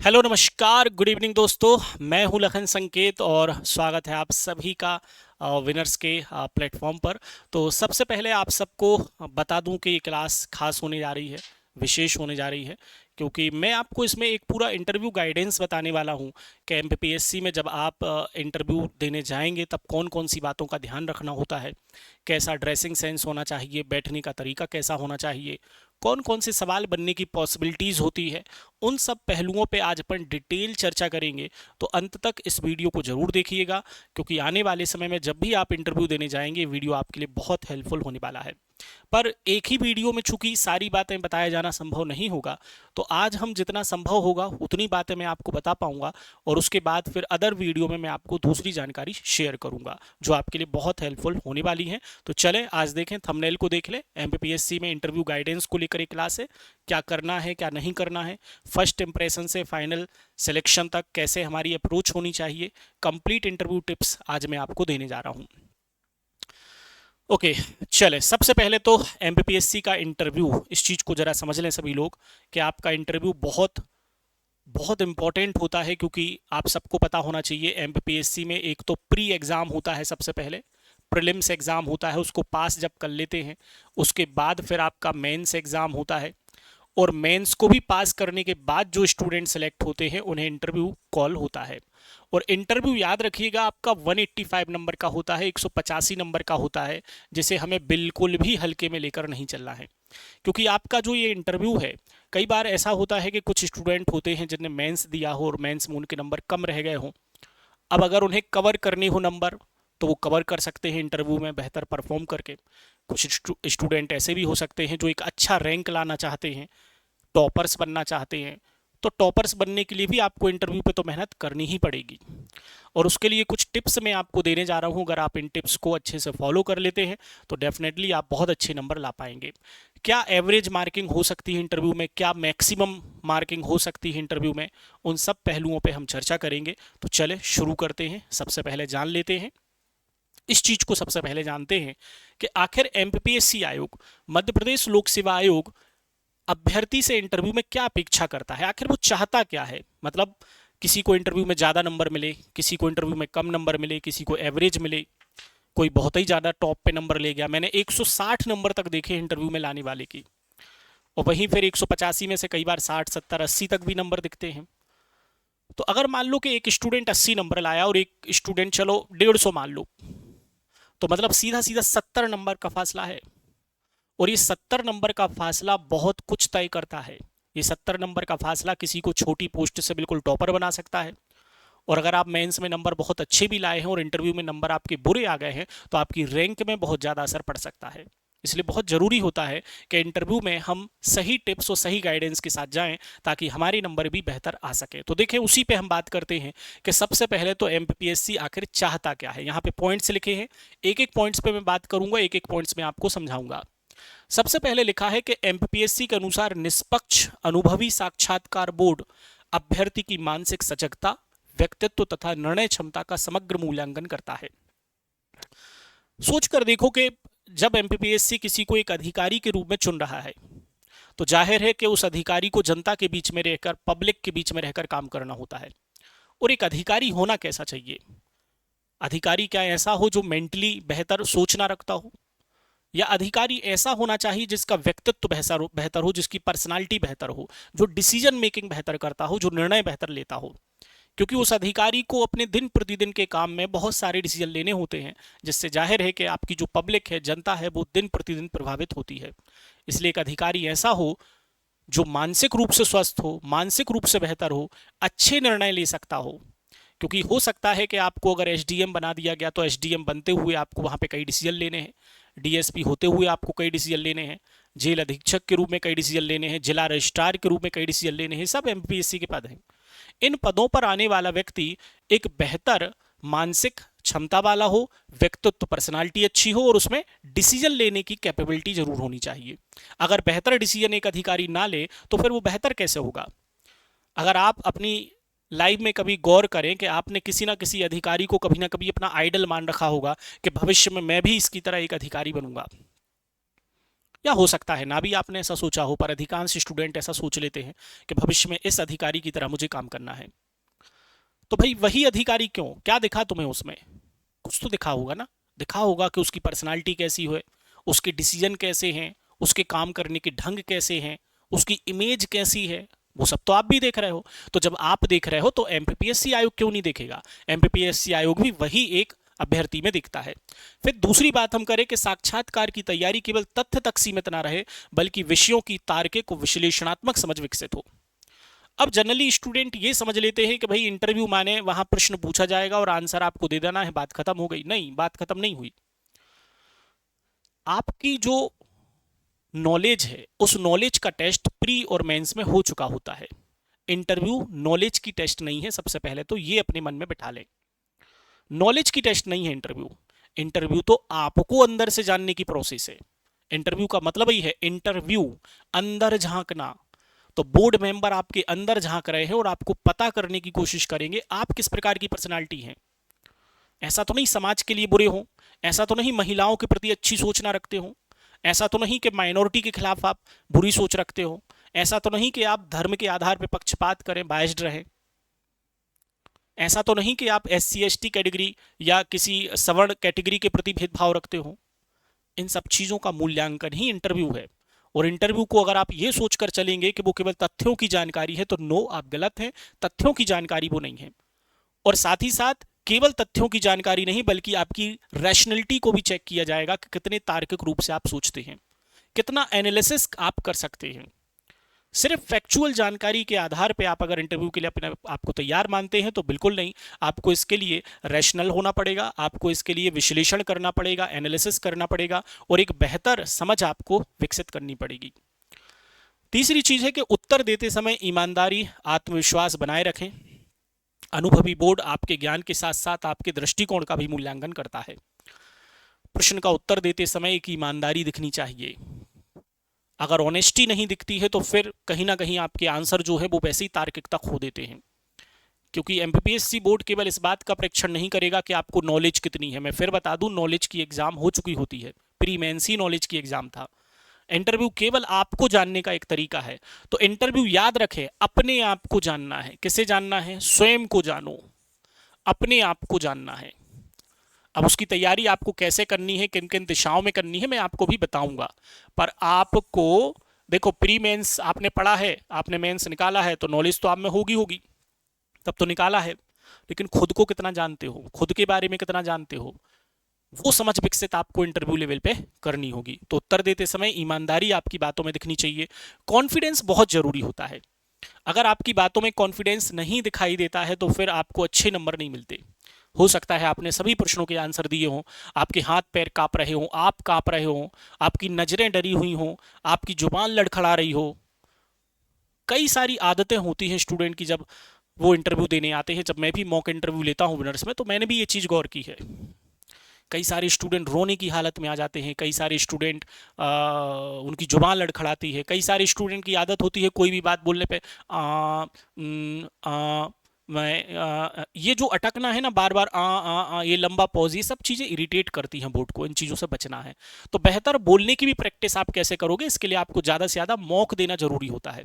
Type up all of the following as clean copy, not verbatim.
Hello नमस्कार good evening दोस्तों। मैं हूं लखन संकेत और स्वागत है आप सभी का विनर्स के प्लेटफॉर्म पर। तो सबसे पहले आप सबको बता दूं कि ये क्लास खास होने जा रही है, विशेष होने जा रही है, क्योंकि मैं आपको इसमें एक पूरा इंटरव्यू गाइडेंस बताने वाला हूं कि एमपीपीएससी में जब आप इंटरव्यू देने जाएंगे तब कौन कौन सी बातों का ध्यान रखना होता है, कैसा ड्रेसिंग सेंस होना चाहिए, बैठने का तरीका कैसा होना चाहिए, कौन कौन से सवाल बनने की पॉसिबिलिटीज़ होती है। उन सब पहलुओं पे आज अपन डिटेल चर्चा करेंगे। तो अंत तक इस वीडियो को ज़रूर देखिएगा, क्योंकि आने वाले समय में जब भी आप इंटरव्यू देने जाएंगे वीडियो आपके लिए बहुत हेल्पफुल होने वाला है। पर एक ही वीडियो में चूंकि सारी बातें बताया जाना संभव नहीं होगा, तो आज हम जितना संभव होगा उतनी बातें मैं आपको बता पाऊंगा और उसके बाद फिर अदर वीडियो में मैं आपको दूसरी जानकारी शेयर करूंगा जो आपके लिए बहुत हेल्पफुल होने वाली है। तो चलें आज देखें, थंबनेल को देख लें। एमपीपीएससी में इंटरव्यू गाइडेंस को लेकर एक क्लास है, क्या करना है क्या नहीं करना है, फर्स्ट इंप्रेशन से फाइनल सिलेक्शन तक कैसे हमारी अप्रोच होनी चाहिए, कंप्लीट इंटरव्यू टिप्स आज मैं आपको देने जा रहा हूं। ओके, चले सबसे पहले तो एमपीपीएससी का इंटरव्यू, इस चीज़ को ज़रा समझ लें सभी लोग कि आपका इंटरव्यू बहुत बहुत इंपॉर्टेंट होता है, क्योंकि आप सबको पता होना चाहिए एमपीपीएससी में एक तो प्री एग्ज़ाम होता है, सबसे पहले प्रीलिम्स एग्ज़ाम होता है, उसको पास जब कर लेते हैं उसके बाद फिर आपका मेंस एग्ज़ाम होता है और मेंस को भी पास करने के बाद जो स्टूडेंट सेलेक्ट होते हैं उन्हें इंटरव्यू कॉल होता है। और इंटरव्यू याद रखिएगा आपका 185 नंबर का होता है, 185 नंबर का होता है, जिसे हमें बिल्कुल भी हल्के में लेकर नहीं चलना है। क्योंकि आपका जो ये इंटरव्यू है, कई बार ऐसा होता है कि कुछ स्टूडेंट होते हैं जिन्हें मेंस दिया हो और मेंस में उनके नंबर कम रह गए हों। अब अगर उन्हें कवर करनी हो नंबर तो वो कवर कर सकते हैं इंटरव्यू में बेहतर परफॉर्म करके। कुछ स्टूडेंट ऐसे भी हो सकते हैं जो एक अच्छा रैंक लाना चाहते हैं, टॉपर्स बनना चाहते हैं। तो टॉपर्स बनने के लिए भी आपको इंटरव्यू पे तो मेहनत करनी ही पड़ेगी और उसके लिए कुछ टिप्स मैं आपको देने जा रहा हूँ। अगर आप इन टिप्स को अच्छे से फॉलो कर लेते हैं तो डेफिनेटली आप बहुत अच्छे नंबर ला पाएंगे। क्या एवरेज मार्किंग हो सकती है इंटरव्यू में, क्या मैक्सिमम मार्किंग हो सकती है इंटरव्यू में, उन सब पहलुओं पे हम चर्चा करेंगे। तो चले शुरू करते हैं। सबसे पहले जान लेते हैं, इस चीज को सबसे पहले जानते हैं कि आखिर एमपीपीएससी आयोग, मध्य प्रदेश लोक सेवा आयोग अभ्यर्थी से इंटरव्यू में क्या अपेक्षा करता है, आखिर वो चाहता क्या है। मतलब किसी को इंटरव्यू में ज़्यादा नंबर मिले, किसी को इंटरव्यू में कम नंबर मिले, किसी को एवरेज मिले, कोई बहुत ही ज़्यादा टॉप पे नंबर ले गया। मैंने 160 नंबर तक देखे इंटरव्यू में लाने वाले की, और वहीं फिर 185 में से कई बार 60 70 80 तक भी नंबर दिखते हैं। तो अगर मान लो कि एक स्टूडेंट 80 नंबर लाया और एक स्टूडेंट चलो 150 मान लो, तो मतलब सीधा सीधा 70 नंबर का फासला है। और ये 70 नंबर का फासला बहुत कुछ तय करता है। ये 70 नंबर का फासला किसी को छोटी पोस्ट से बिल्कुल टॉपर बना सकता है, और अगर आप मेंस में नंबर बहुत अच्छे भी लाए हैं और इंटरव्यू में नंबर आपके बुरे आ गए हैं तो आपकी रैंक में बहुत ज़्यादा असर पड़ सकता है। इसलिए बहुत ज़रूरी होता है कि इंटरव्यू में हम सही टिप्स और सही गाइडेंस के साथ जाएं ताकि हमारे नंबर भी बेहतर आ सके। तो देखिए उसी पे हम बात करते हैं कि सबसे पहले तो एमपीपीएससी आखिर चाहता क्या है। यहाँ पे पॉइंट्स लिखे हैं, एक एक पॉइंट्स पे मैं बात करूंगा, एक एक पॉइंट्स में आपको समझाऊंगा। सबसे पहले लिखा है कि एमपीपीएससी के अनुसार निष्पक्ष अनुभवी साक्षात्कार बोर्ड अभ्यर्थी की मानसिक सजगता, व्यक्तित्व तथा निर्णय क्षमता का समग्र मूल्यांकन करता है। सोच कर देखो कि जब एमपीपीएससी किसी को एक अधिकारी के रूप में चुन रहा है तो जाहिर है कि उस अधिकारी को जनता के बीच में रहकर, पब्लिक के बीच में रहकर काम करना होता है। और एक अधिकारी होना कैसा चाहिए? अधिकारी क्या ऐसा हो जो मेंटली बेहतर सोचना रखता हो, या अधिकारी ऐसा होना चाहिए जिसका व्यक्तित्व बेहतर हो, जिसकी पर्सनालिटी बेहतर हो, जो डिसीजन मेकिंग बेहतर करता हो, जो निर्णय बेहतर लेता हो। क्योंकि उस अधिकारी को अपने दिन प्रतिदिन के काम में बहुत सारे डिसीजन लेने होते हैं, जिससे जाहिर है कि आपकी जो पब्लिक है, जनता है, वो दिन प्रतिदिन प्रभावित होती है। इसलिए एक अधिकारी ऐसा हो जो मानसिक रूप से स्वस्थ हो, मानसिक रूप से बेहतर हो, अच्छे निर्णय ले सकता हो। क्योंकि हो सकता है कि आपको अगर एसडीएम बना दिया गया तो एसडीएम बनते हुए आपको वहां पे कई डिसीजन लेने हैं, डीएसपी होते हुए आपको कई डिसीजन लेने हैं, जेल अधीक्षक के रूप में कई डिसीजन लेने हैं, जिला रजिस्ट्रार के रूप में कई डिसीजन लेने हैं। सब एमपीएससी के पद हैं। इन पदों पर आने वाला व्यक्ति एक बेहतर मानसिक क्षमता वाला हो, व्यक्तित्व पर्सनालिटी अच्छी हो और उसमें डिसीजन लेने की कैपेबिलिटी जरूर होनी चाहिए। अगर बेहतर डिसीजन एक अधिकारी ना ले तो फिर वो बेहतर कैसे होगा? अगर आप अपनी लाइफ में कभी गौर करें कि आपने किसी ना किसी अधिकारी को कभी ना कभी अपना आइडल मान रखा होगा कि भविष्य में मैं भी इसकी तरह एक अधिकारी बनूंगा, या हो सकता है ना भी आपने ऐसा सोचा हो, पर अधिकांश स्टूडेंट ऐसा सोच लेते हैं कि भविष्य में इस अधिकारी की तरह मुझे काम करना है। तो भाई वही अधिकारी क्यों, क्या दिखा तुम्हें उसमें? कुछ तो दिखा होगा ना। दिखा होगा कि उसकी पर्सनालिटी कैसी है, उसके डिसीजन कैसे हैं, उसके काम करने के ढंग कैसे हैं, उसकी इमेज कैसी है, वो सब तो आप भी देख रहे हो। तो जब आप देख रहे हो तो एमपीपीएससी आयोग क्यों नहीं देखेगा? एमपीपीएससी आयोग भी वही एक अभ्यर्थी में दिखता है। फिर दूसरी बात हम करें कि साक्षात्कार की तैयारी केवल तथ्य तक सीमित ना रहे, बल्कि विषयों की तार्किक व विश्लेषणात्मक समझ विकसित हो। अब जनरली स्टूडेंट ये समझ लेते हैं कि भाई इंटरव्यू माने वहां प्रश्न पूछा जाएगा और आंसर आपको दे देना है, बात खत्म हो गई। नहीं, बात खत्म नहीं हुई। आपकी जो नॉलेज है उस नॉलेज का टेस्ट प्री और मेंस में हो चुका होता है। इंटरव्यू नॉलेज की टेस्ट नहीं है, सबसे पहले तो ये अपने मन में बिठा लें। नॉलेज की टेस्ट नहीं है इंटरव्यू। इंटरव्यू तो आपको अंदर से जानने की प्रोसेस है। इंटरव्यू का मतलब ही है इंटरव्यू, अंदर झांकना। तो बोर्ड मेंबर आपके अंदर झांक रहे हैं और आपको पता करने की कोशिश करेंगे आप किस प्रकार की पर्सनालिटी हैं। ऐसा तो नहीं समाज के लिए बुरे हो, ऐसा तो नहीं महिलाओं के प्रति अच्छी सोच ना रखते हो, ऐसा तो नहीं कि माइनॉरिटी के खिलाफ आप बुरी सोच रखते हो, ऐसा तो नहीं कि आप धर्म के आधार पर पक्षपात करें, बायस्ड रहें, ऐसा तो नहीं कि आप SC ST कैटेगरी या किसी सवर्ण कैटेगरी के प्रति भेदभाव रखते हो। इन सब चीजों का मूल्यांकन ही इंटरव्यू है। और इंटरव्यू को अगर आप ये सोचकर चलेंगे कि वो केवल तथ्यों की जानकारी है तो नो, आप गलत हैं। तथ्यों की जानकारी वो नहीं है। और साथ ही साथ केवल तथ्यों की जानकारी नहीं, बल्कि आपकी रैशनैलिटी को भी चेक किया जाएगा कि कितने तार्किक रूप से आप सोचते हैं, कितना एनालिसिस आप कर सकते हैं। सिर्फ फैक्चुअल जानकारी के आधार पे आप अगर इंटरव्यू के लिए अपने आपको तैयार मानते हैं तो बिल्कुल नहीं। आपको इसके लिए रैशनल होना पड़ेगा, आपको इसके लिए विश्लेषण करना पड़ेगा, एनालिसिस करना पड़ेगा और एक बेहतर समझ आपको विकसित करनी पड़ेगी। तीसरी चीज है कि उत्तर देते समय ईमानदारी, आत्मविश्वास बनाए रखें। अनुभवी बोर्ड आपके ज्ञान के साथ साथ आपके दृष्टिकोण का भी मूल्यांकन करता है। प्रश्न का उत्तर देते समय एक ईमानदारी दिखनी चाहिए। अगर ऑनेस्टी नहीं दिखती है तो फिर कहीं ना कहीं आपके आंसर जो है वो वैसे ही तार्किकता खो देते हैं। क्योंकि एमपीपीएससी बोर्ड केवल इस बात का परीक्षण नहीं करेगा कि आपको नॉलेज कितनी है। मैं फिर बता दूं, नॉलेज की एग्जाम हो चुकी होती है, प्री मेंस ही नॉलेज की एग्जाम था। इंटरव्यू केवल आपको जानने का एक तरीका है। तो इंटरव्यू याद रखें, अपने आप को जानना है। किसे जानना है? स्वयं को जानो, अपने आप को जानना है। अब उसकी तैयारी आपको कैसे करनी है, किन किन दिशाओं में करनी है, मैं आपको भी बताऊंगा। पर आपको देखो, प्री मेंस आपने पढ़ा है, आपने मेंस निकाला है, तो नॉलेज तो आप में होगी होगी, तब तो निकाला है। लेकिन खुद को कितना जानते हो, खुद के बारे में कितना जानते हो, वो समझ विकसित आपको इंटरव्यू लेवल पे करनी होगी। तो उत्तर देते समय ईमानदारी आपकी बातों में दिखनी चाहिए। कॉन्फिडेंस बहुत जरूरी होता है। अगर आपकी बातों में कॉन्फिडेंस नहीं दिखाई देता है तो फिर आपको अच्छे नंबर नहीं मिलते। हो सकता है आपने सभी प्रश्नों के आंसर दिए हों, आपके हाथ पैर कांप रहे हों, आप कांप रहे हों, आपकी नजरें डरी हुई हों, आपकी जुबान लड़खड़ा रही हो। कई सारी आदतें होती हैं स्टूडेंट की जब वो इंटरव्यू देने आते हैं। जब मैं भी मॉक इंटरव्यू लेता हूँ विनर्स में, तो मैंने भी ये चीज़ गौर की है। कई सारे स्टूडेंट रोने की हालत में आ जाते हैं, कई सारे स्टूडेंट उनकी जुबान लड़खड़ाती है, कई सारे स्टूडेंट की आदत होती है कोई भी बात बोलने पे ये जो अटकना है ना, बार बार ये लंबा पॉज, ये सब चीज़ें इरिटेट करती हैं बोर्ड को। इन चीज़ों से बचना है। तो बेहतर बोलने की भी प्रैक्टिस आप कैसे करोगे, इसके लिए आपको ज़्यादा से ज़्यादा मॉक देना जरूरी होता है।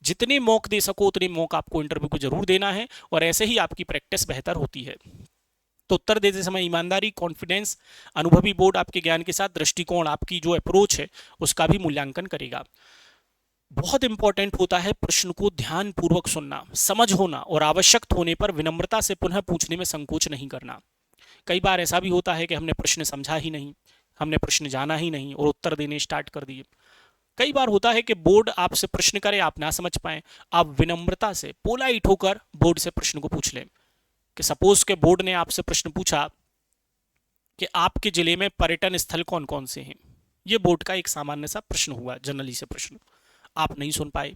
जितने मॉक दे सको उतने मॉक आपको इंटरव्यू को जरूर देना है, और ऐसे ही आपकी प्रैक्टिस बेहतर होती है। तो उत्तर देते समय ईमानदारी, कॉन्फिडेंस, अनुभवी बोर्ड आपके ज्ञान के साथ दृष्टिकोण, आपकी जो अप्रोच है उसका भी मूल्यांकन करेगा। बहुत इंपॉर्टेंट होता है प्रश्न को ध्यान पूर्वक सुनना, समझ होना, और आवश्यक होने पर विनम्रता से पुनः पूछने में संकोच नहीं करना। कई बार ऐसा भी होता है कि हमने प्रश्न समझा ही नहीं, हमने प्रश्न जाना ही नहीं और उत्तर देने स्टार्ट कर दिए। कई बार होता है कि बोर्ड आपसे प्रश्न करे, आप ना समझ पाए, आप विनम्रता से पोलाइट होकर बोर्ड से प्रश्न को पूछ लें। कि सपोज के बोर्ड ने आपसे प्रश्न पूछा कि आपके जिले में पर्यटन स्थल कौन कौन से हैं। ये बोर्ड का एक सामान्य सा प्रश्न हुआ, जनरली से प्रश्न, आप नहीं सुन पाए।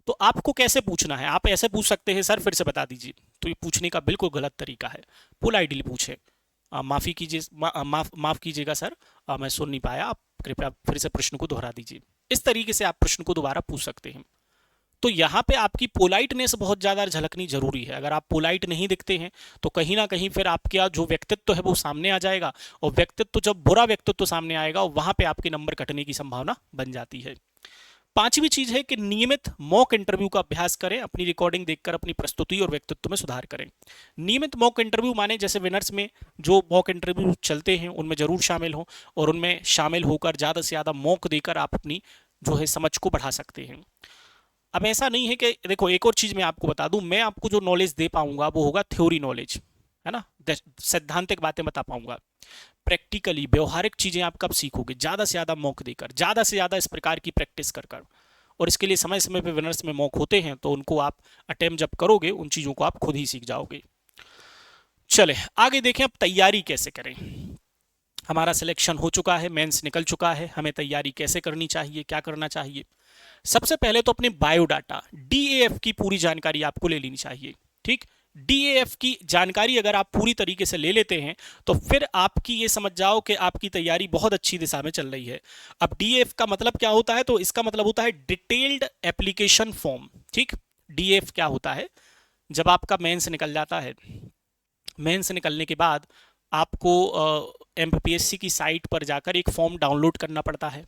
तो आपको कैसे पूछना है? आप ऐसे पूछ सकते हैं, सर फिर से बता दीजिए। तो ये पूछने का बिल्कुल गलत तरीका है। पोलाइटली पूछे, माफी कीजिए, माफ कीजिएगा सर, मैं सुन नहीं पाया, आप कृपया फिर से प्रश्न को दोहरा दीजिए। इस तरीके से आप प्रश्न को दोबारा पूछ सकते हैं। तो यहाँ पे आपकी पोलाइटनेस बहुत ज़्यादा झलकनी जरूरी है। अगर आप पोलाइट नहीं दिखते हैं तो कहीं ना कहीं फिर आपका जो व्यक्तित्व है वो सामने आ जाएगा, और व्यक्तित्व जब बुरा व्यक्तित्व सामने आएगा वहां पे आपके नंबर कटने की संभावना बन जाती है। पांचवी चीज है कि नियमित मॉक इंटरव्यू का अभ्यास करें, अपनी रिकॉर्डिंग देखकर अपनी प्रस्तुति और व्यक्तित्व में सुधार करें। नियमित मॉक इंटरव्यू माने जैसे विनर्स में जो मॉक इंटरव्यू चलते हैं उनमें जरूर शामिल हो, और उनमें शामिल होकर ज्यादा से ज्यादा मॉक देकर आप अपनी जो है समझ को बढ़ा सकते हैं। अब ऐसा नहीं है कि देखो, एक और चीज मैं आपको बता दूं, मैं आपको जो नॉलेज दे पाऊंगा वो होगा थ्योरी नॉलेज, है ना, सैद्धांतिक बातें बता पाऊंगा। प्रैक्टिकली व्यवहारिक चीजें आप कब सीखोगे? ज्यादा से ज्यादा मॉक देकर, ज्यादा से ज्यादा इस प्रकार की प्रैक्टिस कर कर। और इसके लिए समय समय पे विनर्स में मॉक होते हैं, तो उनको आप अटेम्प्ट जब करोगे उन चीजों को आप खुद ही सीख जाओगे। चले आगे देखें, अब तैयारी कैसे करें। हमारा सिलेक्शन हो चुका है, मेंस निकल चुका है, हमें तैयारी कैसे करनी चाहिए, क्या करना चाहिए? सबसे पहले तो अपने बायोडाटा डीएएफ की पूरी जानकारी आपको ले लेनी चाहिए। ठीक, डीएएफ की जानकारी अगर आप पूरी तरीके से ले लेते हैं तो फिर आपकी ये समझ जाओ कि आपकी तैयारी बहुत अच्छी दिशा में चल रही है। अब डीएएफ का मतलब क्या होता है? तो इसका मतलब होता है डिटेल्ड एप्लीकेशन फॉर्म। ठीक, डीएएफ क्या होता है? जब आपका मेंस निकल जाता है, मेंस निकलने के बाद आपको एमपीएससी की साइट पर जाकर एक फॉर्म डाउनलोड करना पड़ता है।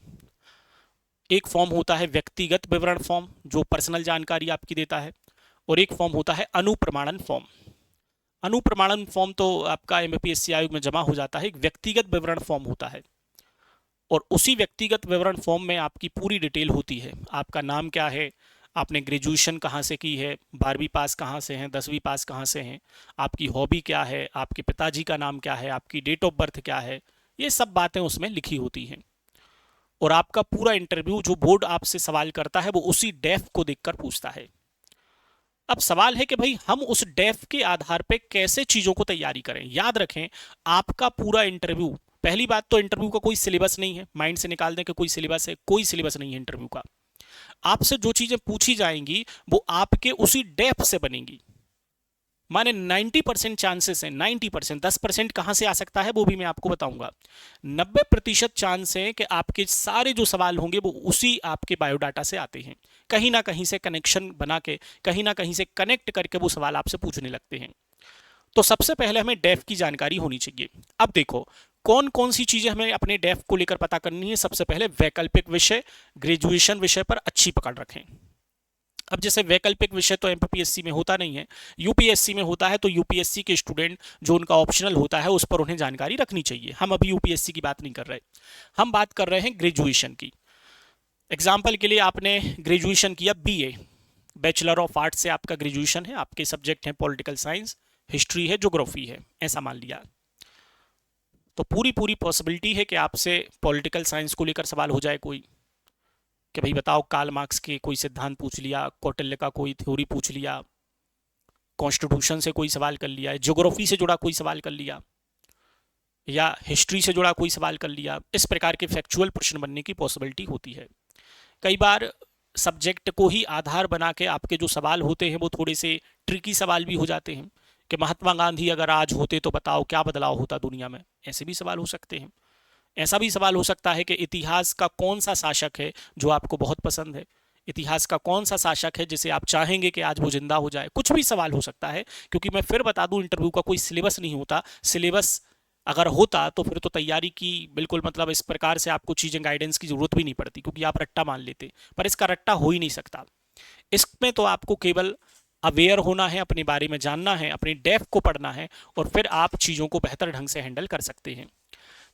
एक फॉर्म होता है व्यक्तिगत विवरण फॉर्म जो पर्सनल जानकारी आपकी देता है, और एक फॉर्म होता है अनुप्रमाणन फॉर्म। अनुप्रमाणन फॉर्म तो आपका एमपीएससी आयोग में जमा हो जाता है। एक व्यक्तिगत विवरण फॉर्म होता है, और उसी व्यक्तिगत विवरण फॉर्म में आपकी पूरी डिटेल होती है। आपका नाम क्या है, आपने ग्रेजुएशन कहाँ से की है, 12वीं पास कहाँ से हैं, 10वीं पास कहाँ से हैं, आपकी हॉबी क्या है, आपके पिताजी का नाम क्या है, आपकी डेट ऑफ बर्थ क्या है, ये सब बातें उसमें लिखी होती हैं। और आपका पूरा इंटरव्यू जो बोर्ड आपसे सवाल करता है वो उसी डेफ को देखकर पूछता है। अब सवाल है कि भाई हम उस डेफ के आधार पे कैसे चीजों को तैयारी करें। याद रखें, आपका पूरा इंटरव्यू, पहली बात तो इंटरव्यू का कोई सिलेबस नहीं है, माइंड से निकाल दें कि कोई सिलेबस है, कोई सिलेबस नहीं है इंटरव्यू का। आपसे जो चीजें पूछी जाएंगी वो आपके उसी डेफ से बनेंगी। माने 90% चांसेस है, 90%, 10% कहां से आ सकता है वो भी मैं आपको बताऊंगा। 90% चांस है कि आपके सारे जो सवाल होंगे वो उसी आपके बायोडाटा से आते हैं। कहीं ना कहीं से कनेक्शन बना के, कहीं ना कहीं से कनेक्ट करके वो सवाल आपसे पूछने लगते हैं। तो सबसे पहले हमें डेफ की जानकारी होनी चाहिए। अब देखो कौन कौन सी चीजें हमें अपने डेफ को लेकर पता करनी है। सबसे पहले वैकल्पिक विषय, ग्रेजुएशन विषय पर अच्छी पकड़ रखें। अब जैसे वैकल्पिक विषय तो एमपीएससी में होता नहीं है, यूपीएससी में होता है, तो यूपीएससी के स्टूडेंट जो उनका ऑप्शनल होता है उस पर उन्हें जानकारी रखनी चाहिए। हम अभी यूपीएससी की बात नहीं कर रहे, हम बात कर रहे हैं ग्रेजुएशन की। एग्जाम्पल के लिए आपने ग्रेजुएशन किया बीए, बैचलर ऑफ आर्ट्स से आपका ग्रेजुएशन है, आपके सब्जेक्ट हैं पॉलिटिकल साइंस, हिस्ट्री है, ज्योग्राफी है, ऐसा मान लिया। तो पूरी पूरी पॉसिबिलिटी है कि आपसे पॉलिटिकल साइंस को लेकर सवाल हो जाए कोई, कि भाई बताओ कार्ल मार्क्स के कोई सिद्धांत पूछ लिया, कौटिल्य का कोई थ्योरी पूछ लिया, कॉन्स्टिट्यूशन से कोई सवाल कर लिया, ज्योग्राफी से जुड़ा कोई सवाल कर लिया, या हिस्ट्री से जुड़ा कोई सवाल कर लिया। इस प्रकार के फैक्चुअल प्रश्न बनने की पॉसिबिलिटी होती है। कई बार सब्जेक्ट को ही आधार बना के आपके जो सवाल होते हैं वो थोड़े से ट्रिकी सवाल भी हो जाते हैं, कि महात्मा गांधी अगर आज होते तो बताओ क्या बदलाव होता दुनिया में, ऐसे भी सवाल हो सकते हैं। ऐसा भी सवाल हो सकता है कि इतिहास का कौन सा शासक है जो आपको बहुत पसंद है, इतिहास का कौन सा शासक है जिसे आप चाहेंगे कि आज वो जिंदा हो जाए। कुछ भी सवाल हो सकता है, क्योंकि मैं फिर बता दूं इंटरव्यू का कोई सिलेबस नहीं होता। सिलेबस अगर होता तो फिर तो तैयारी की बिल्कुल मतलब इस प्रकार से आपको चीजें गाइडेंस की जरूरत भी नहीं पड़ती, क्योंकि आप रट्टा मान लेते, पर इसका रट्टा हो ही नहीं सकता। इसमें तो आपको केवल अवेयर होना है, अपने बारे में जानना है, अपनी डेफ को पढ़ना है, और फिर आप चीजों को बेहतर ढंग से हैंडल कर सकते हैं।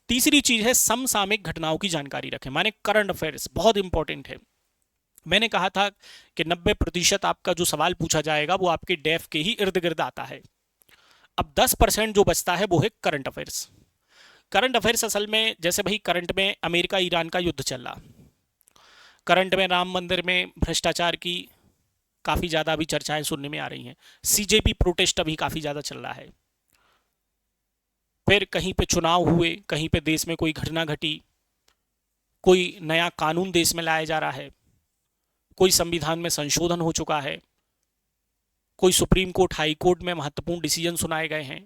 तीसरी चीज है समसामयिक घटनाओं की जानकारी रखें, माने करंट अफेयर्स बहुत इंपॉर्टेंट है। मैंने कहा था कि 90% आपका जो सवाल पूछा जाएगा वो आपके डेफ के ही इर्द गिर्द आता है। अब 10% जो बचता है वो है करंट अफेयर्स। करंट अफेयर्स असल में जैसे भाई करंट में अमेरिका ईरान का युद्ध चल रहा, करंट में राम मंदिर में भ्रष्टाचार की काफी ज्यादा अभी चर्चाएं सुनने में आ रही हैं, सीजेपी प्रोटेस्ट अभी काफी ज्यादा चल रहा है, फिर कहीं पे चुनाव हुए, कहीं पे देश में कोई घटना घटी, कोई नया कानून देश में लाया जा रहा है, कोई संविधान में संशोधन हो चुका है, कोई सुप्रीम कोर्ट हाई कोर्ट में महत्वपूर्ण डिसीजन सुनाए गए हैं,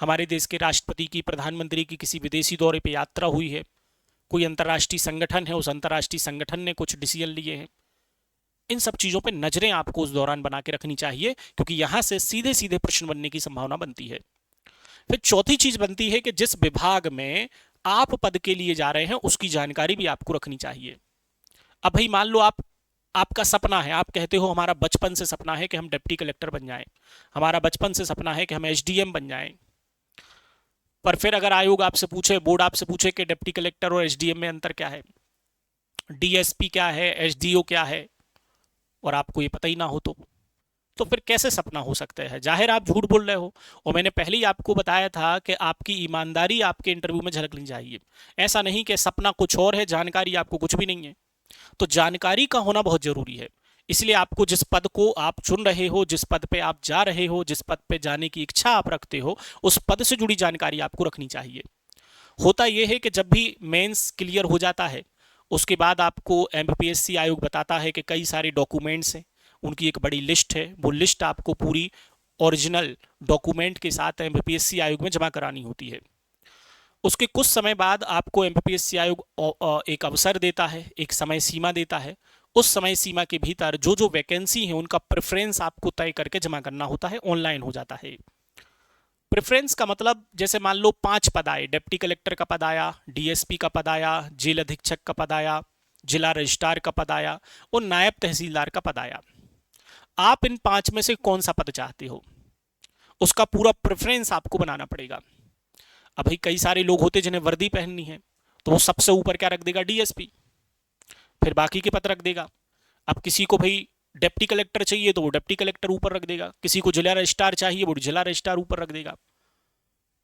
हमारे देश के राष्ट्रपति की, प्रधानमंत्री की किसी विदेशी दौरे पे यात्रा हुई है, कोई अंतर्राष्ट्रीय संगठन है, उस अंतर्राष्ट्रीय संगठन ने कुछ डिसीजन लिए हैं। इन सब चीजों पे नजरें आपको उस दौरान बना के रखनी चाहिए, क्योंकि यहां से सीधे सीधे प्रश्न बनने की संभावना बनती है। फिर चौथी चीज बनती है कि जिस विभाग में आप पद के लिए जा रहे हैं उसकी जानकारी भी आपको रखनी चाहिए। अब भाई मान लो आपका सपना है, आप कहते हो हमारा बचपन से सपना है कि हम डिप्टी कलेक्टर बन जाएं, हमारा बचपन से सपना है कि हम एसडीएम बन जाएं। पर फिर अगर आयोग आपसे पूछे, बोर्ड आपसे पूछे कि डिप्टी कलेक्टर और एसडीएम में अंतर क्या है, डीएसपी क्या है, एसडीओ क्या है, और आपको ये पता ही ना हो तो फिर कैसे सपना हो सकता है? जाहिर आप झूठ बोल रहे हो। और मैंने पहले ही आपको बताया था कि आपकी ईमानदारी आपके इंटरव्यू में झलकनी चाहिए। ऐसा नहीं कि सपना कुछ और है, जानकारी आपको कुछ भी नहीं है। तो जानकारी का होना बहुत जरूरी है। इसलिए आपको जिस पद को आप चुन रहे हो, जिस पद पे आप जा रहे हो, जिस पद पे जाने की इच्छा आप रखते हो, उस पद से जुड़ी जानकारी आपको रखनी चाहिए। होता यह है कि जब भी मेंस क्लियर हो जाता है, उसके बाद आपको एमपीएससी आयोग बताता है कि कई सारे डॉक्यूमेंट्स हैं, उनकी एक बड़ी लिस्ट है। वो लिस्ट आपको पूरी ओरिजिनल डॉक्यूमेंट के साथ एमपीएससी आयोग में जमा करानी होती है। उसके कुछ समय बाद आपको एमपीएससी आयोग एक अवसर देता है, एक समय सीमा देता है। उस समय सीमा के भीतर जो जो वैकेंसी है उनका प्रेफरेंस आपको तय करके जमा करना होता है, ऑनलाइन हो जाता है। प्रेफरेंस का मतलब, जैसे मान लो 5 पद आए, डिप्टी कलेक्टर का पद आया, डीएसपी का पद आया, जेल अधीक्षक का पद आया, जिला रजिस्ट्रार का पद आया और नायब तहसीलदार का पद आया। आप इन 5 में से कौन सा पद चाहते हो, उसका पूरा प्रेफरेंस आपको बनाना पड़ेगा। अब भाई कई सारे लोग होते जिन्हें वर्दी पहननी है, तो वो सबसे ऊपर क्या रख देगा, डीएसपी, फिर बाकी के पद रख देगा। अब किसी को भाई डिप्टी कलेक्टर चाहिए तो वो डिप्टी कलेक्टर ऊपर रख देगा, किसी को जिला रजिस्ट्रार चाहिए वो जिला रजिस्ट्रार ऊपर रख देगा।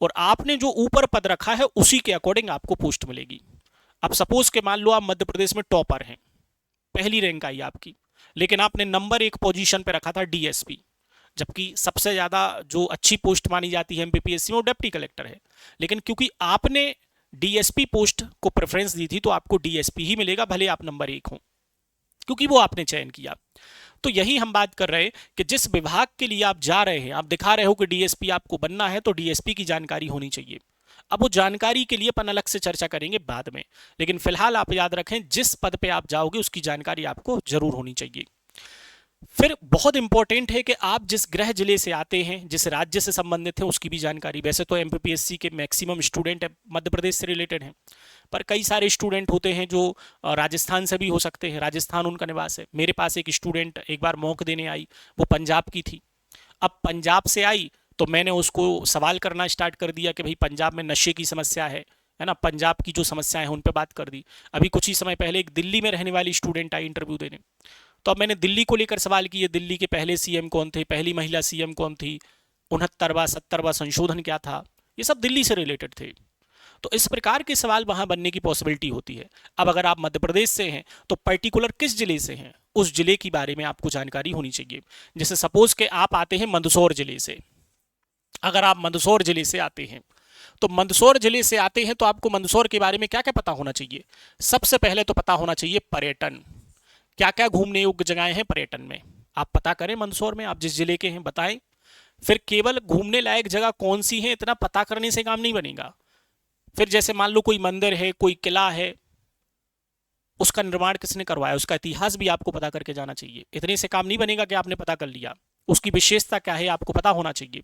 और आपने जो ऊपर पद रखा है उसी के अकॉर्डिंग आपको पोस्ट मिलेगी। अब सपोज के मान लो आप मध्य प्रदेश में टॉपर हैं, पहली रैंक आई आपकी, लेकिन आपने नंबर 1 पोजीशन पे रखा था डीएसपी, जबकि सबसे ज्यादा जो अच्छी पोस्ट मानी जाती है एमपीपीएससी में वो डिप्टी कलेक्टर है। लेकिन क्योंकि आपने डीएसपी पोस्ट को प्रेफरेंस दी थी तो आपको डीएसपी ही मिलेगा, भले आप नंबर 1 हो, क्योंकि वो आपने चयन किया। तो यही हम बात कर रहे हैं कि जिस विभाग के लिए आप जा रहे हैं, आप दिखा रहे हो कि डीएसपी आपको बनना है, तो डीएसपी की जानकारी होनी चाहिए। अब वो जानकारी के लिए अपन अलग से चर्चा करेंगे बाद में, लेकिन फिलहाल आप याद रखें जिस पद पे आप जाओगे उसकी जानकारी आपको जरूर होनी चाहिए। फिर बहुत इंपॉर्टेंट है कि आप जिस गृह जिले से आते हैं, जिस राज्य से संबंधित हैं, उसकी भी जानकारी। वैसे तो एमपीपीएससी के मैक्सिमम स्टूडेंट मध्य प्रदेश से रिलेटेड हैं, पर कई सारे स्टूडेंट होते हैं जो राजस्थान से भी हो सकते हैं, राजस्थान उनका निवास है। मेरे पास एक स्टूडेंट एक बार मॉक देने आई, वो पंजाब की थी। अब पंजाब से आई तो मैंने उसको सवाल करना स्टार्ट कर दिया कि भाई पंजाब में नशे की समस्या है ना, पंजाब की जो समस्याएं हैं उन पर बात कर दी। अभी कुछ ही समय पहले एक दिल्ली में रहने वाली स्टूडेंट आई इंटरव्यू देने, तो अब मैंने दिल्ली को लेकर सवाल किए, दिल्ली के पहले सीएम कौन थे, पहली महिला सीएम कौन थी, 69वां 70वां संशोधन क्या था, ये सब दिल्ली से रिलेटेड थे। तो इस प्रकार के सवाल वहां बनने की पॉसिबिलिटी होती है। अब अगर आप मध्य प्रदेश से हैं तो पर्टिकुलर किस जिले से हैं उस जिले की बारे में आपको जानकारी होनी चाहिए। जैसे सपोज के आप आते हैं मंदसौर जिले से, अगर आप मंदसौर जिले से आते हैं तो मंदसौर जिले से आते हैं तो आपको मंदसौर के बारे में क्या क्या पता होना चाहिए। सबसे पहले तो पता होना चाहिए पर्यटन, क्या क्या घूमने योग्य जगहें हैं पर्यटन में, आप पता करें मंदसौर में, आप जिस जिले के हैं बताएं। फिर केवल घूमने लायक जगह कौन सी है इतना पता करने से काम नहीं बनेगा। फिर जैसे मान लो कोई मंदिर है, कोई किला है, उसका निर्माण किसने करवाया, उसका इतिहास भी आपको पता करके जाना चाहिए। इतने से काम नहीं बनेगा कि आपने पता कर लिया, उसकी विशेषता क्या है आपको पता होना चाहिए।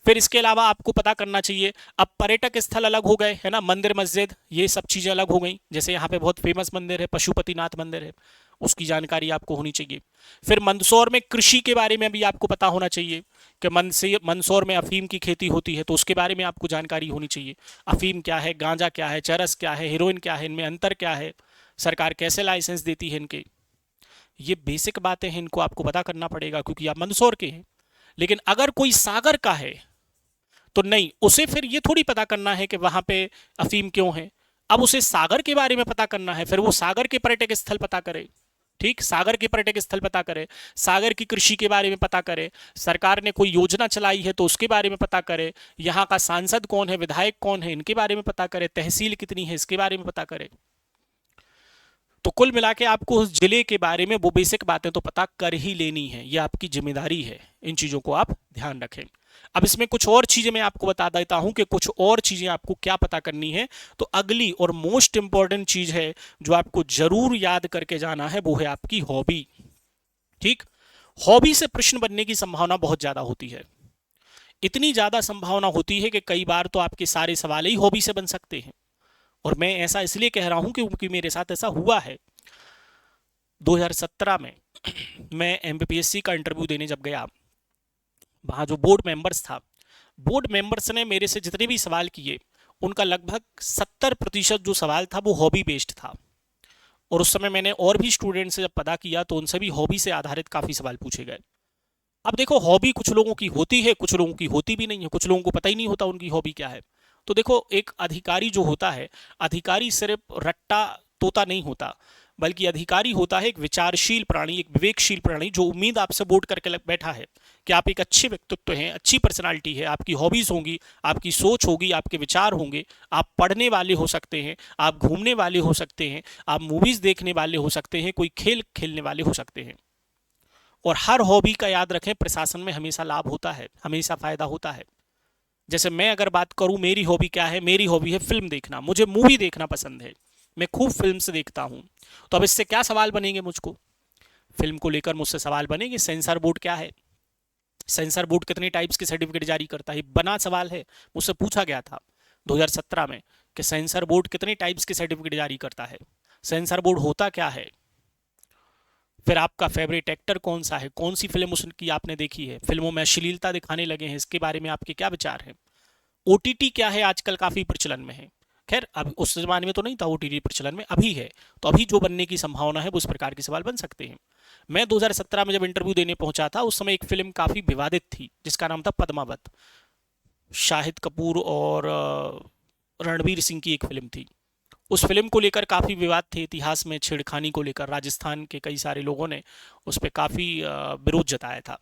फिर इसके अलावा आपको पता करना चाहिए, अब पर्यटक स्थल अलग हो गए है ना, मंदिर मस्जिद ये सब चीजें अलग हो गई। जैसे यहाँ पे बहुत फेमस मंदिर है, पशुपतिनाथ मंदिर है, उसकी जानकारी आपको होनी चाहिए। फिर मंदसौर में कृषि के बारे में भी आपको पता होना चाहिए कि मंदसौर में अफीम की खेती होती है, तो उसके बारे में आपको जानकारी होनी चाहिए। अफीम क्या है, गांजा क्या है, चरस क्या है, हीरोइन क्या है, इनमें अंतर क्या है, सरकार कैसे लाइसेंस देती है इनके, ये बेसिक बातें हैं, इनको आपको पता करना पड़ेगा क्योंकि आप मंदसौर के हैं। लेकिन अगर कोई सागर का है तो नहीं, उसे फिर ये थोड़ी पता करना है कि वहां पे अफीम क्यों है, अब उसे सागर के बारे में पता करना है, फिर वो सागर के पर्यटक स्थल पता करे। ठीक, सागर के पर्यटक स्थल पता करे, सागर की कृषि के बारे में पता करे, सरकार ने कोई योजना चलाई है तो उसके बारे में पता करे, यहाँ का सांसद कौन है, विधायक कौन है, इनके बारे में पता करे, तहसील कितनी है इसके बारे में पता करे। तो कुल मिला के आपको उस जिले के बारे में वो बेसिक बातें तो पता कर ही लेनी है, ये आपकी जिम्मेदारी है, इन चीजों को आप ध्यान रखें। अब इसमें कुछ और चीजें मैं आपको बता देता हूं कि कुछ और चीजें आपको क्या पता करनी है। तो अगली और मोस्ट इंपॉर्टेंट चीज है जो आपको जरूर याद करके जाना है, वो है आपकी हॉबी। ठीक। हॉबी से प्रश्न बनने की संभावना बहुत ज्यादा होती है। इतनी ज्यादा संभावना होती है कि कई बार तो आपके सारे सवाल ही हॉबी से बन सकते हैं। और मैं ऐसा इसलिए कह रहा हूं क्योंकि मेरे साथ ऐसा हुआ है। 2017 में मैं एमपीपीएससी का इंटरव्यू देने जब गया, वहां जो बोर्ड मेंबर्स था, बोर्ड मेंबर्स ने मेरे से जितने भी सवाल किए, उनका लगभग 70% जो सवाल था वो हॉबी बेस्ड था। और उस समय मैंने और भी स्टूडेंट से जब पता किया तो उनसे भी हॉबी से आधारित काफी सवाल पूछे गए। अब देखो, हॉबी कुछ लोगों की होती है, कुछ लोगों की होती भी नहीं है, कुछ लोगों को पता ही नहीं होता उनकी हॉबी क्या है। तो देखो, एक अधिकारी जो होता है, अधिकारी सिर्फ रट्टा तोता नहीं होता, बल्कि अधिकारी होता है एक विचारशील प्राणी, एक विवेकशील प्राणी, जो उम्मीद आपसे वोट करके बैठा है कि आप एक अच्छे व्यक्तित्व हैं, अच्छी पर्सनालिटी है, आपकी हॉबीज होंगी, आपकी सोच होगी, आपके विचार होंगे, आप पढ़ने वाले हो सकते हैं, आप घूमने वाले हो सकते हैं, आप मूवीज देखने वाले हो सकते हैं, कोई खेल खेलने वाले हो सकते हैं। और हर हॉबी का याद रखें, प्रशासन में हमेशा लाभ होता है, हमेशा फायदा होता है। जैसे मैं अगर बात करूं, मेरी हॉबी क्या है? मेरी हॉबी है फिल्म देखना, मुझे मूवी देखना पसंद है, मैं खूब फिल्म से देखता हूं। तो अब इससे क्या सवाल बनेंगे मुझको? फिल्म को लेकर मुझसे सवाल बनेंगे, सेंसर बोर्ड क्या है, सेंसर बोर्ड कितने टाइप्स के सर्टिफिकेट जारी करता है। बना सवाल है, मुझसे पूछा गया था 2017 में कि सेंसर बोर्ड कितने टाइप्स के सर्टिफिकेट जारी करता है, सेंसर बोर्ड होता क्या है। फिर आपका फेवरेट एक्टर कौन सा है, कौन सी फिल्म उसकी आपने देखी है, फिल्मों में अश्लीलता दिखाने लगे हैं, इसके बारे में आपके क्या विचार हैं। ओटीटी क्या है, आजकल काफी प्रचलन में है। खैर, अब उस जमाने में तो नहीं था ओटीटी प्रचलन में, अभी है। तो अभी जो बनने की संभावना है वो इस प्रकार के सवाल बन सकते हैं। मैं 2017 में जब इंटरव्यू देने पहुंचा था, उस समय एक फिल्म काफी विवादित थी जिसका नाम था पद्मावत। शाहिद कपूर और रणवीर सिंह की एक फिल्म थी। उस फिल्म को लेकर काफी विवाद थे, इतिहास में छेड़खानी को लेकर राजस्थान के कई सारे लोगों ने उस पर काफी विरोध जताया था।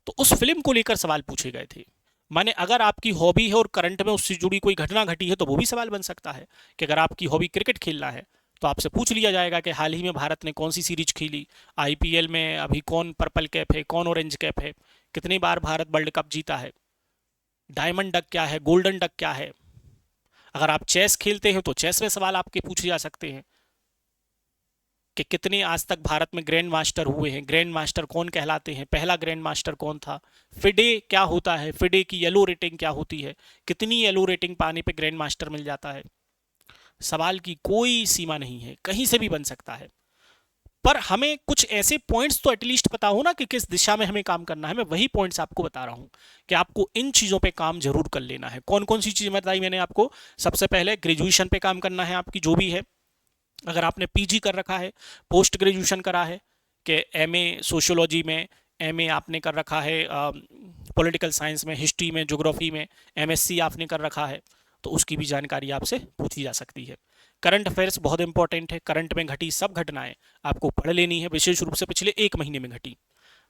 तो उस फिल्म को लेकर सवाल पूछे गए थे। माने अगर आपकी हॉबी है और करंट में उससे जुड़ी कोई घटना घटी है तो वो भी सवाल बन सकता है कि अगर आपकी हॉबी क्रिकेट खेलना है तो आपसे पूछ लिया जाएगा कि हाल ही में भारत ने कौन सी सीरीज खेली, आईपीएल में अभी कौन पर्पल कैप है, कौन ऑरेंज कैप है, कितनी बार भारत वर्ल्ड कप जीता है, डायमंड डक क्या है, गोल्डन डक क्या है। अगर आप चेस खेलते हैं तो चेस में सवाल आपके पूछे जा सकते हैं कि कितने आज तक भारत में ग्रैंड मास्टर हुए हैं, ग्रैंड मास्टर कौन कहलाते हैं, पहला ग्रैंड मास्टर कौन था, फिडे क्या होता है, फिडे की येलो रेटिंग क्या होती है, कितनी येलो रेटिंग पाने पे ग्रैंड मास्टर मिल जाता है। सवाल की कोई सीमा नहीं है, कहीं से भी बन सकता है। पर हमें कुछ ऐसे पॉइंट्स तो एटलीस्ट पता हो ना कि किस दिशा में हमें काम करना है। मैं वही पॉइंट्स आपको बता रहा हूं कि आपको इन चीजों पे काम जरूर कर लेना है। कौन कौन सी चीजें बताई मैंने आपको? सबसे पहले ग्रेजुएशन पे काम करना है आपकी जो भी है। अगर आपने पीजी कर रखा है, पोस्ट ग्रेजुएशन करा है, कि एमए सोशियोलॉजी में, एमए आपने कर रखा है पॉलिटिकल साइंस में, हिस्ट्री में, ज्योग्राफी में, एमएससी आपने कर रखा है, तो उसकी भी जानकारी आपसे पूछी जा सकती है। करंट अफेयर्स बहुत इंपॉर्टेंट है, करंट में घटी सब घटनाएं आपको पढ़ लेनी है, विशेष रूप से पिछले 1 महीने में घटी।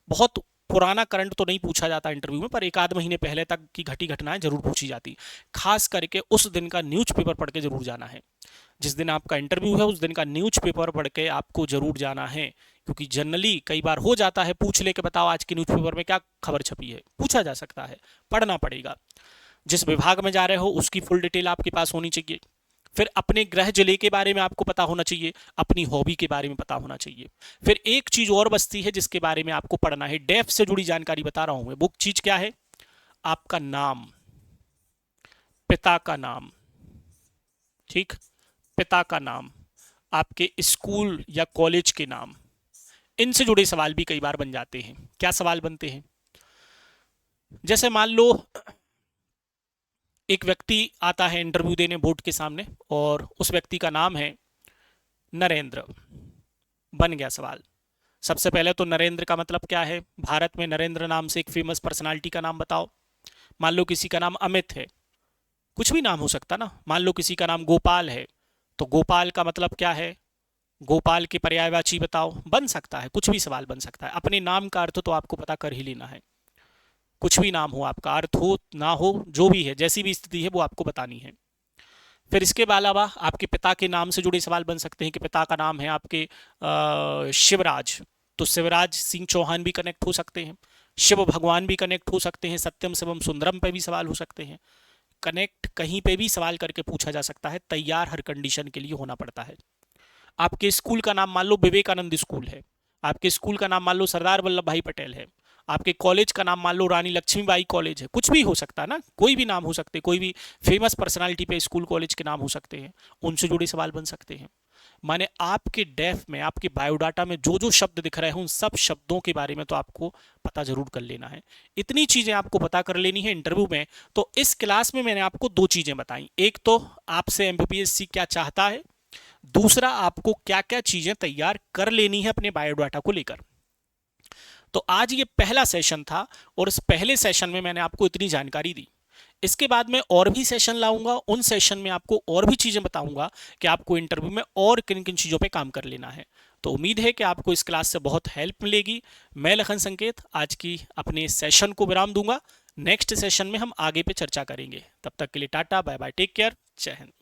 बहुत पुराना करंट तो नहीं पूछा जाता इंटरव्यू में, पर 1 आध महीने पहले तक की घटी घटनाएं जरूर पूछी जाती। खास करके उस दिन का न्यूज़पेपर पढ़ के जरूर जाना है। जिस दिन आपका इंटरव्यू है उस दिन का न्यूज़पेपर पढ़ के आपको जरूर जाना है, क्योंकि जनरली कई बार हो जाता है पूछ ले के बताओ आज के न्यूज़पेपर में क्या खबर छपी है, पूछा जा सकता है, पढ़ना पड़ेगा। जिस विभाग में जा रहे हो उसकी फुल डिटेल आपके पास होनी चाहिए। फिर अपने गृह जिले के बारे में आपको पता होना चाहिए, अपनी हॉबी के बारे में पता होना चाहिए। फिर एक चीज और बचती है जिसके बारे में आपको पढ़ना है, डेफ से जुड़ी जानकारी बता रहा हूं मैं। वो चीज क्या है? आपका नाम, पिता का नाम। ठीक, पिता का नाम, आपके स्कूल या कॉलेज के नाम, इनसे जुड़े सवाल भी कई बार बन जाते हैं। क्या सवाल बनते हैं? जैसे मान लो एक व्यक्ति आता है इंटरव्यू देने बोर्ड के सामने और उस व्यक्ति का नाम है नरेंद्र। बन गया सवाल। सबसे पहले तो नरेंद्र का मतलब क्या है? भारत में नरेंद्र नाम से एक फेमस पर्सनालिटी का नाम बताओ। मान लो किसी का नाम अमित है, कुछ भी नाम हो सकता ना। मान लो किसी का नाम गोपाल है, तो गोपाल का मतलब क्या है? गोपाल के पर्यायवाची बताओ। बन सकता है, कुछ भी सवाल बन सकता है। अपने नाम का अर्थ तो आपको पता कर ही लेना है। कुछ भी नाम हो आपका, अर्थ हो ना हो, जो भी है, जैसी भी स्थिति है वो आपको बतानी है। फिर इसके अलावा आपके पिता के नाम से जुड़े सवाल बन सकते हैं कि पिता का नाम है आपके शिवराज, तो शिवराज सिंह चौहान भी कनेक्ट हो सकते हैं, शिव भगवान भी कनेक्ट हो सकते हैं, सत्यम शिवम सुंदरम पे भी सवाल हो सकते हैं। कनेक्ट कहीं पे भी सवाल करके पूछा जा सकता है, तैयार हर कंडीशन के लिए होना पड़ता है। आपके स्कूल का नाम मान लो विवेकानंद स्कूल है, आपके स्कूल का नाम मान लो सरदार वल्लभ भाई पटेल है, आपके कॉलेज का नाम मान लो रानी लक्ष्मीबाई कॉलेज है, कुछ भी हो सकता है ना, कोई भी नाम हो सकते, कोई भी फेमस पर्सनालिटी पे स्कूल कॉलेज के नाम हो सकते हैं, उनसे जुड़े सवाल बन सकते हैं। माने आपके डेफ में, आपके बायोडाटा में जो जो शब्द दिख रहे हैं उन सब शब्दों के बारे में तो आपको पता जरूर कर लेना है। इतनी चीजें आपको पता कर लेनी है इंटरव्यू में। तो इस क्लास में मैंने आपको दो चीजें बताई, एक तो आपसे एमपीपीएससी क्या चाहता है, दूसरा आपको क्या क्या चीजें तैयार कर लेनी है अपने बायोडाटा को लेकर। तो आज ये पहला सेशन था और इस पहले सेशन में मैंने आपको इतनी जानकारी दी। इसके बाद मैं और भी सेशन लाऊंगा, उन सेशन में आपको और भी चीजें बताऊंगा कि आपको इंटरव्यू में और किन किन चीजों पे काम कर लेना है। तो उम्मीद है कि आपको इस क्लास से बहुत हेल्प मिलेगी। मैं लखन संकेत आज की अपने सेशन को विराम दूंगा। नेक्स्ट सेशन में हम आगे पे चर्चा करेंगे। तब तक के लिए tata bye bye, take care, जय हिंद।